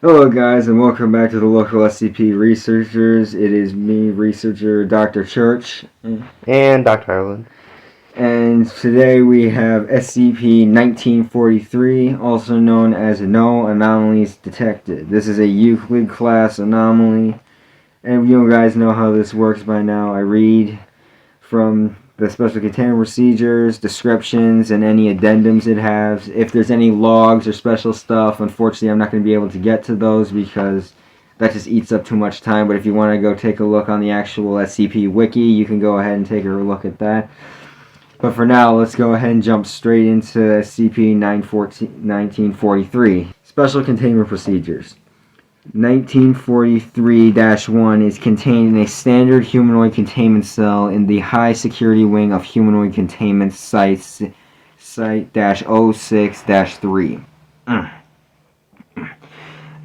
Hello guys, and welcome back to the local SCP researchers. It is me, researcher Dr. Church. And Dr. Ireland. And today we have SCP-1943, also known as No Anomalies Detected. This is a Euclid class anomaly. And you guys know how this works by now. I read from the special containment procedures, descriptions, and any addendums it has. If there's any logs or special stuff, unfortunately I'm not going to be able to get to those because that just eats up too much time. But if you want to go take a look on the actual SCP wiki, you can go ahead and take a look at that. But for now, let's go ahead and jump straight into SCP-1943. Special containment procedures. 1943-1 is contained in a standard humanoid containment cell in the high security wing of humanoid containment Site-06-3.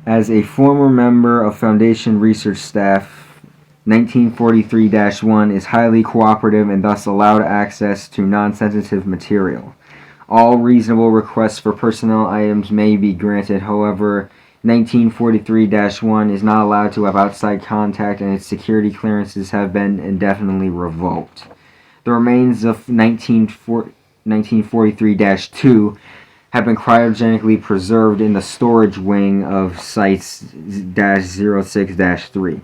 As a former member of Foundation research staff, 1943-1 is highly cooperative and thus allowed access to non-sensitive material. All reasonable requests for personnel items may be granted, however, 1943-1 is not allowed to have outside contact and its security clearances have been indefinitely revoked. The remains of 1943-2 have been cryogenically preserved in the storage wing of Site-06-3.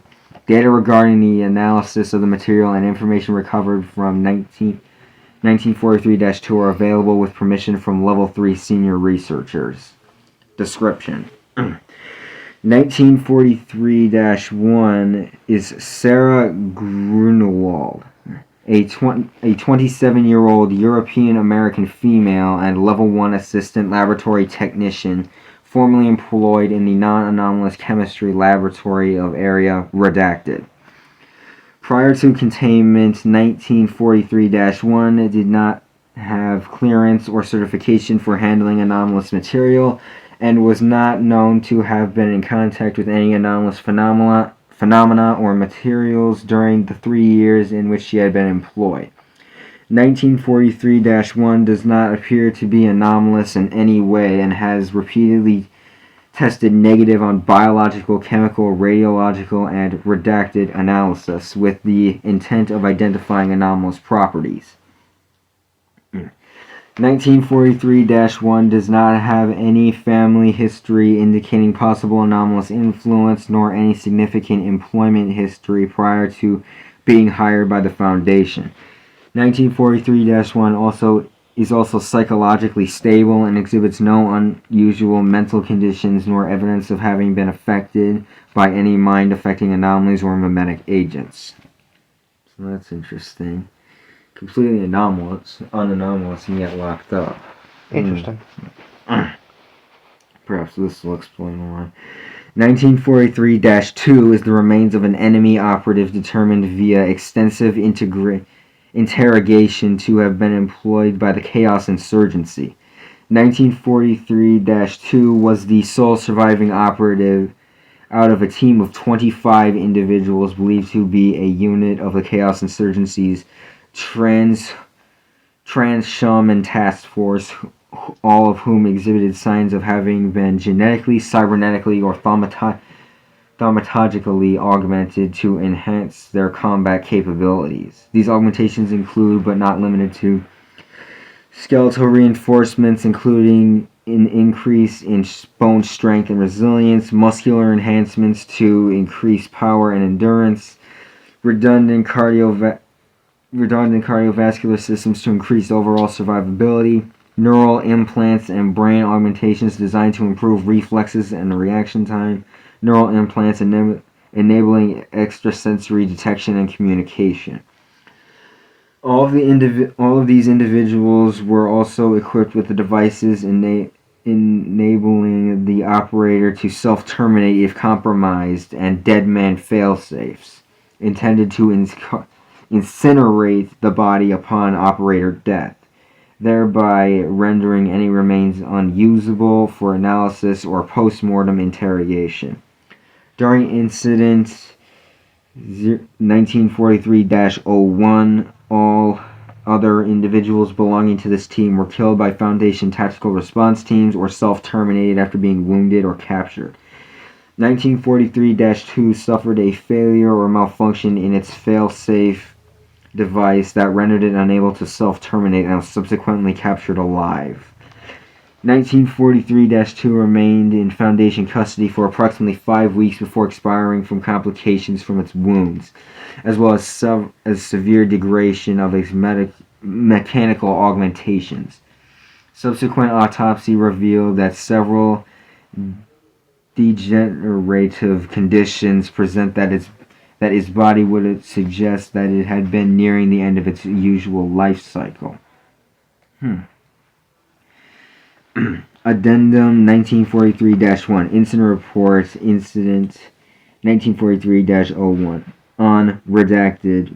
Data regarding the analysis of the material and information recovered from 1943-2 are available with permission from Level 3 senior researchers. Description. 1943-1 is Sarah Grunewald, a 27-year-old European-American female and Level 1 assistant laboratory technician formerly employed in the non-anomalous chemistry laboratory of Area Redacted. Prior to containment, 1943-1 did not have clearance or certification for handling anomalous material and was not known to have been in contact with any anomalous phenomena or materials during the 3 years in which she had been employed. 1943-1 does not appear to be anomalous in any way and has repeatedly tested negative on biological, chemical, radiological, and redacted analysis with the intent of identifying anomalous properties. 1943-1 does not have any family history indicating possible anomalous influence nor any significant employment history prior to being hired by the Foundation. 1943-1 is also psychologically stable and exhibits no unusual mental conditions nor evidence of having been affected by any mind-affecting anomalies or mimetic agents. So that's interesting. Completely unanomalous, and yet locked up. Interesting. Perhaps this will explain why. 1943-2 is the remains of an enemy operative determined via extensive interrogation to have been employed by the Chaos Insurgency. 1943-2 was the sole surviving operative out of a team of 25 individuals believed to be a unit of the Chaos Insurgency's Trans-Shaman Task Force, all of whom exhibited signs of having been genetically, cybernetically, or thaumatologically augmented to enhance their combat capabilities. These augmentations include, but not limited to, skeletal reinforcements, including an increase in bone strength and resilience, muscular enhancements to increase power and endurance, redundant cardiovascular systems to increase overall survivability, neural implants and brain augmentations designed to improve reflexes and reaction time, neural implants enabling extrasensory detection and communication. All of these individuals were also equipped with the devices enabling the operator to self-terminate if compromised and deadman failsafes, intended to incinerate the body upon operator death, thereby rendering any remains unusable for analysis or post-mortem interrogation. During incident 1943-01, all other individuals belonging to this team were killed by Foundation tactical response teams or self-terminated after being wounded or captured. 1943-2 suffered a failure or malfunction in its fail-safe device that rendered it unable to self-terminate and was subsequently captured alive. 1943-2 remained in Foundation custody for approximately 5 weeks before expiring from complications from its wounds, as well as severe degradation of its mechanical augmentations. Subsequent autopsy revealed that several degenerative conditions present that its body would suggest that it had been nearing the end of its usual life cycle. Addendum 1943-1 Incident Report Incident 1943-01 on redacted.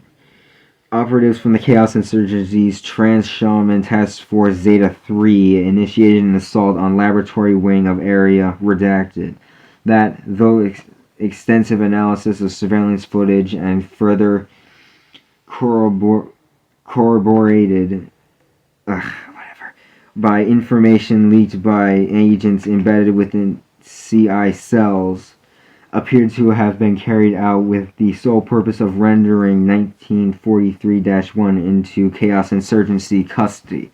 Operatives from the Chaos Insurgency's Trans-Shaman Task Force Zeta-3 initiated an assault on laboratory wing of area redacted. That, though extensive analysis of surveillance footage and further corroborated by information leaked by agents embedded within CI cells, appeared to have been carried out with the sole purpose of rendering 1943-1 into Chaos Insurgency custody.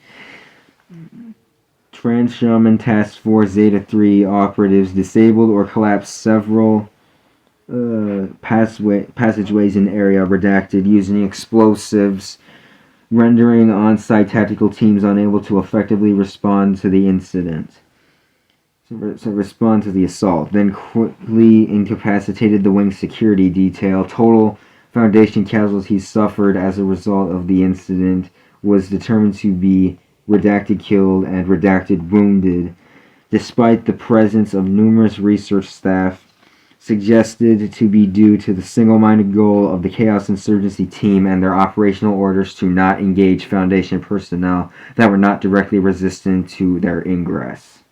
Trans-Shaman Task Force Zeta-3 operatives disabled or collapsed several passageways in area redacted using explosives, rendering on-site tactical teams unable to effectively respond to the incident. Respond to the assault, then quickly incapacitated the wing's security detail. Total Foundation casualties suffered as a result of the incident was determined to be redacted killed and redacted wounded, despite the presence of numerous research staff, suggested to be due to the single-minded goal of the Chaos Insurgency team and their operational orders to not engage Foundation personnel that were not directly resistant to their ingress.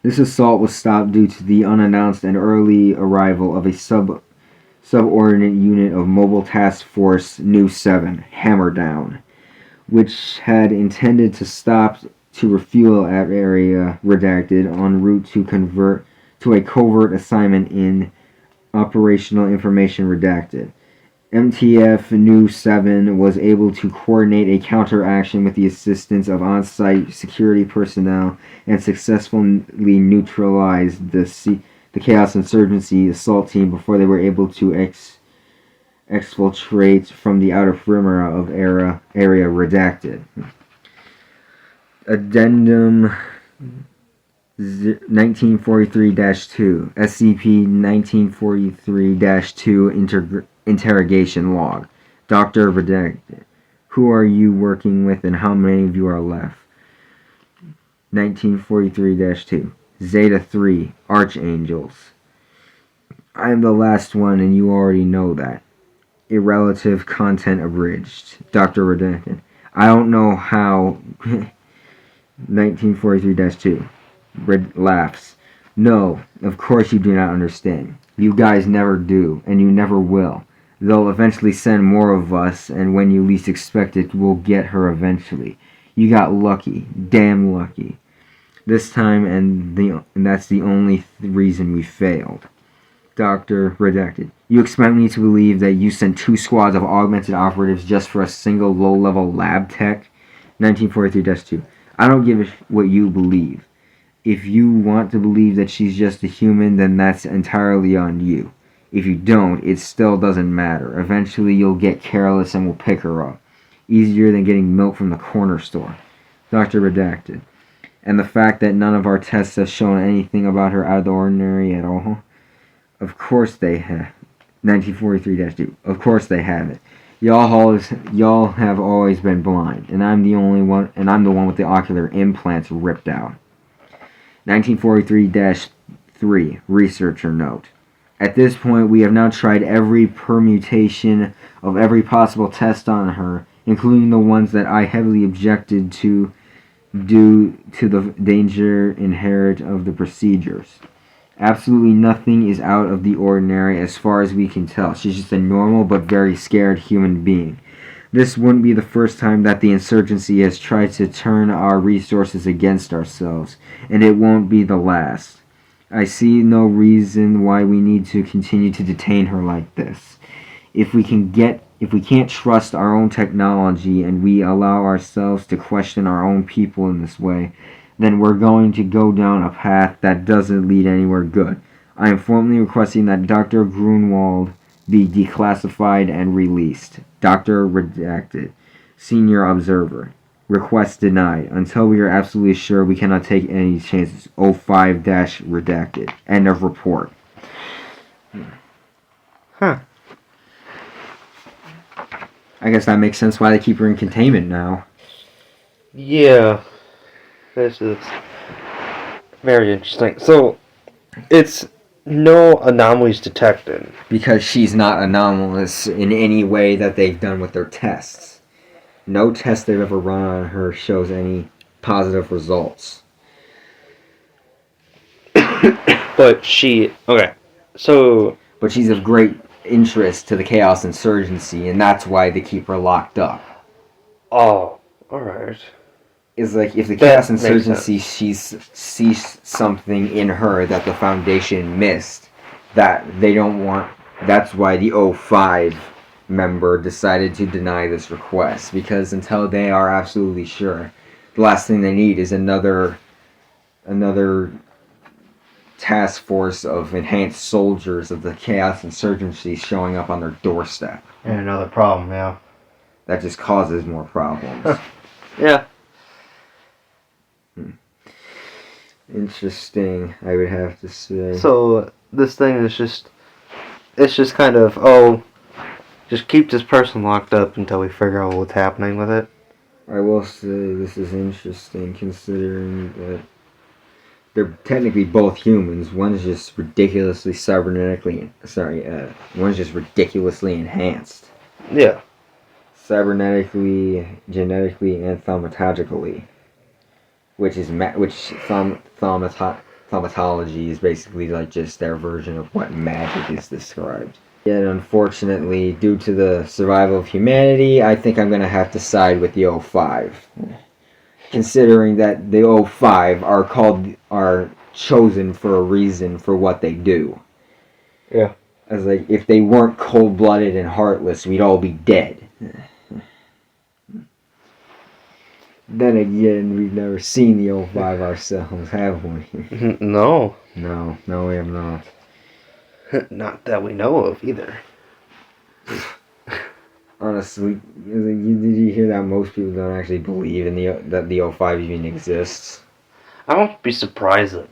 This assault was stopped due to the unannounced and early arrival of a subordinate unit of Mobile Task Force Nu 7, Hammerdown, which had intended to stop to refuel at area redacted en route to convert to a covert assignment in Operational Information Redacted. MTF Nu 7 was able to coordinate a counteraction with the assistance of on-site security personnel and successfully neutralize the Chaos Insurgency assault team before they were able to exfiltrate from the outer perimeter of area redacted. Addendum 1943-2 SCP 1943-2 Interrogation Log. Dr. Redacted. Who are you working with and how many of you are left? 1943-2 Zeta-3 Archangels. I am the last one and you already know that. Irrelative content abridged. Dr. Redacted. I don't know how. 1943-2 laughs. No, of course you do not understand. You guys never do, and you never will. They'll eventually send more of us, and when you least expect it, we'll get her eventually. You got lucky. Damn lucky. This time, and that's the only reason we failed. Dr. Redacted. You expect me to believe that you sent 2 squads of augmented operatives just for a single low-level lab tech? 1943-2. I don't give a what you believe. If you want to believe that she's just a human, then that's entirely on you. If you don't, it still doesn't matter. Eventually you'll get careless and we'll pick her up. Easier than getting milk from the corner store. Dr. Redacted. And the fact that none of our tests have shown anything about her out of the ordinary at all? Of course they have. 1943-2. Of course they haven't. Y'all have always been blind, and I'm the one with the ocular implants ripped out. 1943-3 Researcher Note. At this point, we have now tried every permutation of every possible test on her, including the ones that I heavily objected to due to the danger inherent of the procedures. Absolutely nothing is out of the ordinary as far as we can tell. She's just a normal but very scared human being. This wouldn't be the first time that the insurgency has tried to turn our resources against ourselves, and it won't be the last. I see no reason why we need to continue to detain her like this. If we can't trust our own technology and we allow ourselves to question our own people in this way, then we're going to go down a path that doesn't lead anywhere good. I am formally requesting that Dr. Grunwald be declassified and released. Dr. Redacted. Senior Observer. Request denied. Until we are absolutely sure, we cannot take any chances. 05-redacted. End of report. Huh. I guess that makes sense why they keep her in containment now. Yeah. This is very interesting. So, it's no anomalies detected. Because she's not anomalous in any way that they've done with their tests. No test they've ever run on her shows any positive results. But she... Okay. So... But she's of great interest to the Chaos Insurgency, and that's why they keep her locked up. Oh, alright. Is like, if the That Chaos Insurgency sees something in her that the Foundation missed, that they don't want... That's why the 05 member decided to deny this request, because until they are absolutely sure, the last thing they need is another task force of enhanced soldiers of the Chaos Insurgency showing up on their doorstep. And another problem, yeah. That just causes more problems. Yeah. Interesting, I would have to say. So, this thing is just... It's just kind of, just keep this person locked up until we figure out what's happening with it. I will say this is interesting, considering that they're technically both humans. One's just ridiculously one's just ridiculously enhanced. Yeah. Cybernetically, genetically, and thaumatologically. Which thaumatology is basically like just their version of what magic is described. Yet unfortunately, due to the survival of humanity, I think I'm going to have to side with the 05. Considering that the 05 are chosen for a reason for what they do. Yeah. As like, if they weren't cold-blooded and heartless, we'd all be dead. Then again, we've never seen the 05 ourselves, have we? No. No, we have not. Not that we know of, either. Honestly, did you hear that most people don't actually believe in that the 05 even exists? I won't be surprised that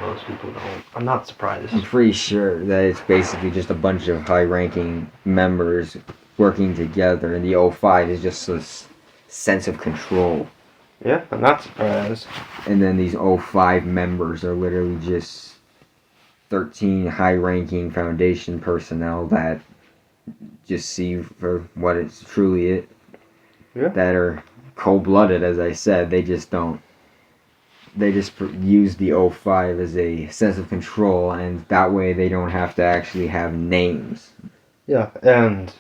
most people don't. I'm not surprised. I'm pretty sure that it's basically just a bunch of high-ranking members working together, and the 05 is just a sense of control. Yeah, I'm not surprised. And then these 05 members are literally just 13 high-ranking Foundation personnel that just see for what it's truly it. Yeah. That are cold-blooded, as I said. They just don't. They just use the 05 as a sense of control, and that way they don't have to actually have names. Yeah, and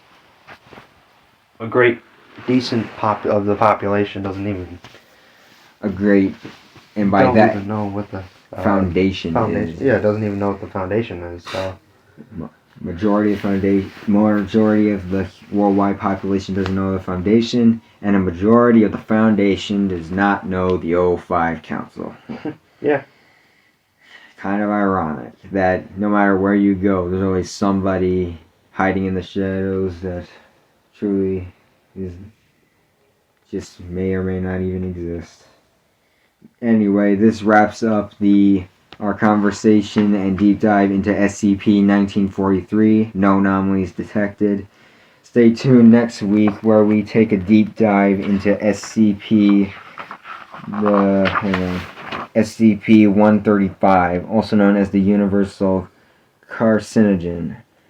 a great, decent of the population doesn't even... And by don't that... even know what the... foundation is. Yeah, it doesn't even know what the Foundation is, so... Majority of the worldwide population doesn't know the Foundation, and a majority of the Foundation does not know the 05 Council. Yeah. Kind of ironic that no matter where you go, there's always somebody hiding in the shadows that truly is just may or may not even exist. Anyway, this wraps up our conversation and deep dive into SCP-1943, No Anomalies Detected. Stay tuned next week where we take a deep dive into SCP-135, also known as the Universal Carcinogen.